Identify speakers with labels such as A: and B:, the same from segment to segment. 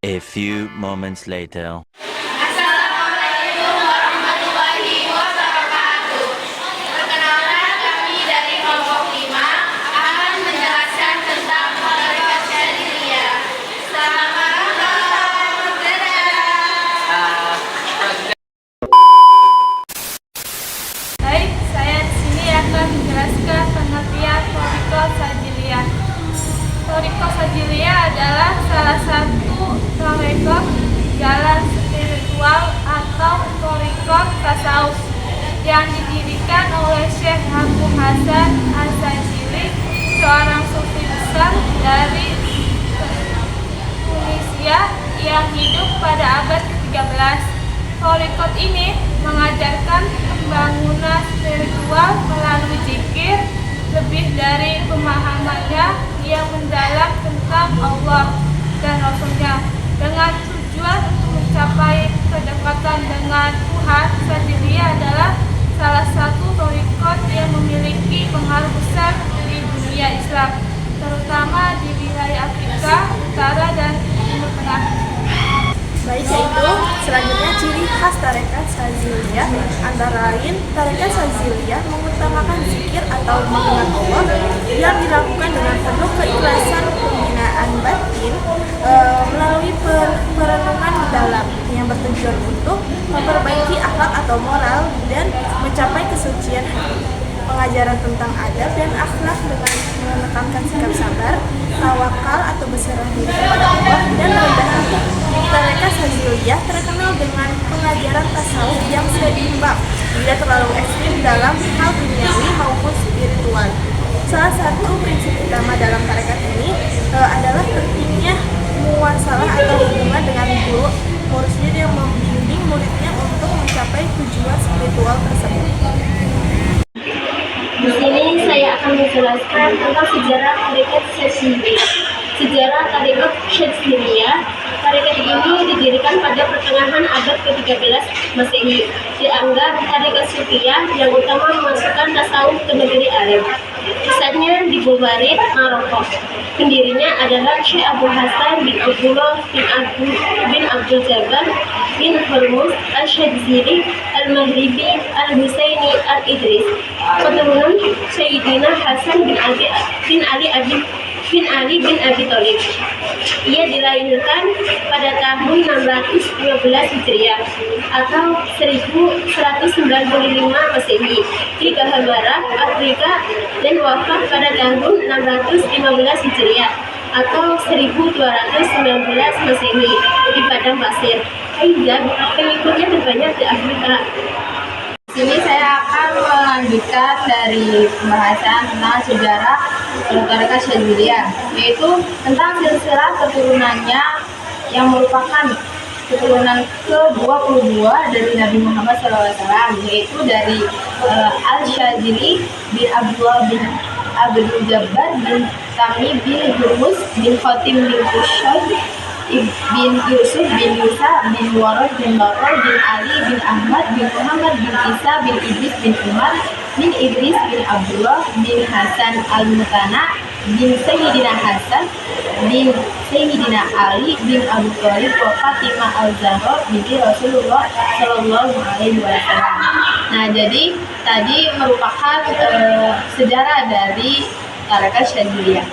A: A few moments later.
B: Assalamualaikum warahmatullahi wabarakatuh. Perkenalkan, kami dari kelompok 5 akan menjelaskan tentang Thariqat Syadziliyah. Selamat datang. Dadah.
C: Baik, saya di sini akan menjelaskan pengertian Thariqat Syadziliyah. Thariqat Syadziliyah adalah salah satu thariqat jalan spiritual atau thariqat tasawuf yang didirikan oleh Syekh Abu Hasan Asyadzili, seorang sufi besar dari Tunisia yang hidup pada abad ke-13. Thariqat ini mengajarkan pembangunan spiritual melalui zikir, lebih dari pemahamannya yang mendalam tentang Allah dan Rasulnya. Dengan tujuan untuk mencapai kedekatan dengan Tuhan, Syadziliyah adalah salah satu thariqat yang memiliki pengaruh besar di dunia Islam, terutama di wilayah Afrika Utara dan Timur Tengah.
D: Baik, yaitu selanjutnya ciri khas Thariqat Syadziliyah antara lain Thariqat Syadziliyah mengutamakan zikir atau mengingat Allah yang dilakukan dengan penuh keikhlasan pembinaan batin melalui perenungan mendalam yang bertujuan untuk memperbaiki akhlak atau moral dan mencapai kesucian hati. Pengajaran tentang adab dan akhlak dengan menekankan sikap sabar, tawakal atau berserah diri kepada Allah dan rendah hati. Thariqat Syadziliyah terkenal dengan pengajaran tasawuf yang seimbang, tidak terlalu ekstrim dalam hal duniawi maupun spiritual. Salah satu prinsip utama dalam thariqat ini adalah pentingnya muasalah atau hubungan dengan guru. Muridnya yang membimbing muridnya untuk mencapai tujuan spiritual tersebut.
E: Di sini saya akan menjelaskan tentang sejarah Thariqat Syadziliyah. Sejarah Thariqat Syadziliyah. Thariqat ini didirikan pada pertengahan abad ke-13 Masehi. Dianggap Thariqat Sufiyah yang utama memasukkan tasawuf ke negeri Arab. Pusatnya di Bobarid, Maroko. Pendirinya adalah Syekh Abu Hasan bin Abdullah bin Abdul Jabbar bin Hormuz Asyadzili Al-Maghribi Al-Husaini Al-Idris, keturunan Sayyidina Hasan bin Ali bin Abi Thalib. Ia dilahirkan pada tahun 615 Hijriah atau 1195 Masehi di Gahambara, Afrika, dan wafat pada tahun 615 Hijriah atau 1219 Masehi di Padang Pasir. Dan pengikutnya terbanyak di Afrika.
B: Di sini saya akan melanjutkan dari pembahasan tentang sejarah Thariqat Syadziliyah, yaitu tentang silsilah keturunannya yang merupakan keturunan ke-22 dari Nabi Muhammad SAW, yaitu dari Al-Syadzili bin Abdullah bin Abdul Jabbar bin Tamim bin Hurmuz bin Khatim bin Qushayd bin Yusuf bin Musa bin Warad bin Bakar bin Ali bin Ahmad bin Muhammad bin Isa bin Idris bin Umar bin Idris bin Abdullah bin Hasan al-Mutana bin Sayyidina Hasan bin Sayyidina Ali bin Abu Thalib wa Fatimah al-Zahra binti Rasulullah Shallallahu Alaihi Wasallam. Nah, jadi tadi merupakan sejarah dari Thariqat Syadziliyah.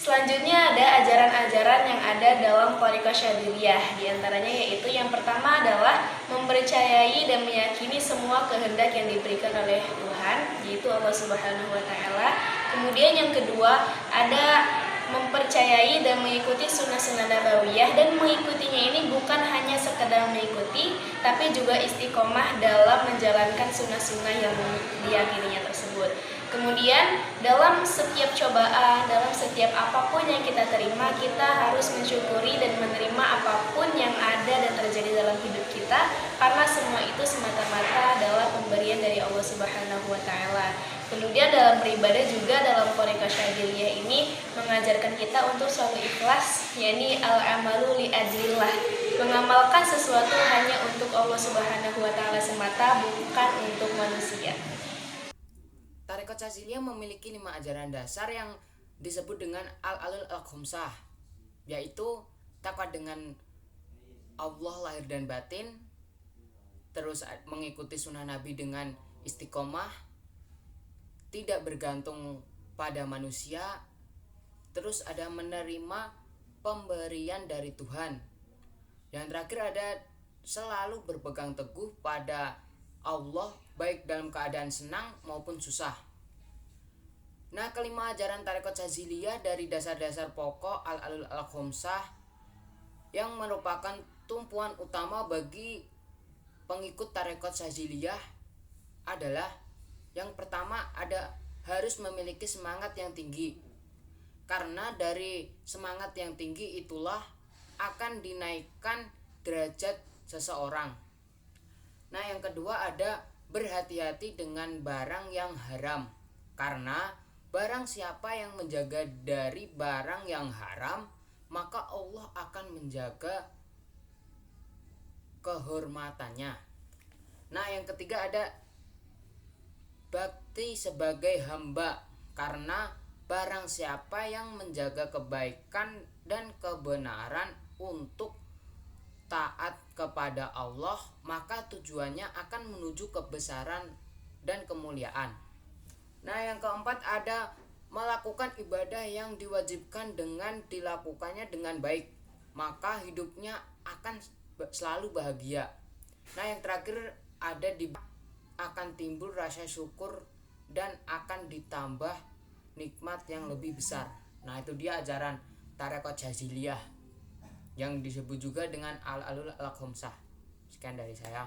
C: Selanjutnya ada ajaran-ajaran yang ada dalam Thariqat Syadziliyah. Di antaranya yaitu yang pertama adalah mempercayai dan meyakini semua kehendak yang diberikan oleh Tuhan, yaitu Allah Subhanahu wa taala. Kemudian yang kedua ada mempercayai dan mengikuti sunnah-sunnah nabawiyah, dan mengikutinya ini bukan hanya sekedar mengikuti, tapi juga istiqomah dalam menjalankan sunnah-sunnah yang diyakininya tersebut. Kemudian dalam setiap cobaan, dalam setiap apapun yang kita terima, kita harus mensyukuri dan menerima apapun yang ada dan terjadi dalam hidup kita, karena semua itu semata-mata adalah pemberian dari Allah Subhanahu wa taala. Kemudian dalam beribadah juga dalam Thariqat Syadziliyah ini mengajarkan kita untuk selalu ikhlas, yakni al-amalu li ajlillah, mengamalkan sesuatu hanya untuk Allah Subhanahu wa taala semata, bukan untuk manusia.
F: Thariqat Syadziliyah memiliki 5 ajaran dasar yang disebut dengan al-alul al-khumsah, yaitu dekat dengan Allah lahir dan batin, terus mengikuti sunnah Nabi dengan istiqomah, tidak bergantung pada manusia, terus ada menerima pemberian dari Tuhan. Yang terakhir ada selalu berpegang teguh pada Allah baik dalam keadaan senang maupun susah. Nah, kelima ajaran tarekat Syadziliyah dari dasar-dasar pokok al-alul al-khomsah yang merupakan tumpuan utama bagi pengikut tarekat Syadziliyah adalah yang pertama harus memiliki semangat yang tinggi. Karena dari semangat yang tinggi itulah akan dinaikkan derajat seseorang. Nah, yang kedua ada berhati-hati dengan barang yang haram. Karena barang siapa yang menjaga dari barang yang haram, maka Allah akan menjaga kehormatannya. Nah, yang ketiga ada bakti sebagai hamba. Karena barang siapa yang menjaga kebaikan dan kebenaran untuk taat kepada Allah, maka tujuannya akan menuju kebesaran dan kemuliaan. Nah, yang keempat ada melakukan ibadah yang diwajibkan dengan dilakukannya dengan baik, maka hidupnya akan selalu bahagia. Nah, yang terakhir ada akan timbul rasa syukur dan akan ditambah nikmat yang lebih besar. Nah, itu dia ajaran tarekat Syadziliyah yang disebut juga dengan al-alul al-khomsah. Sekian dari saya.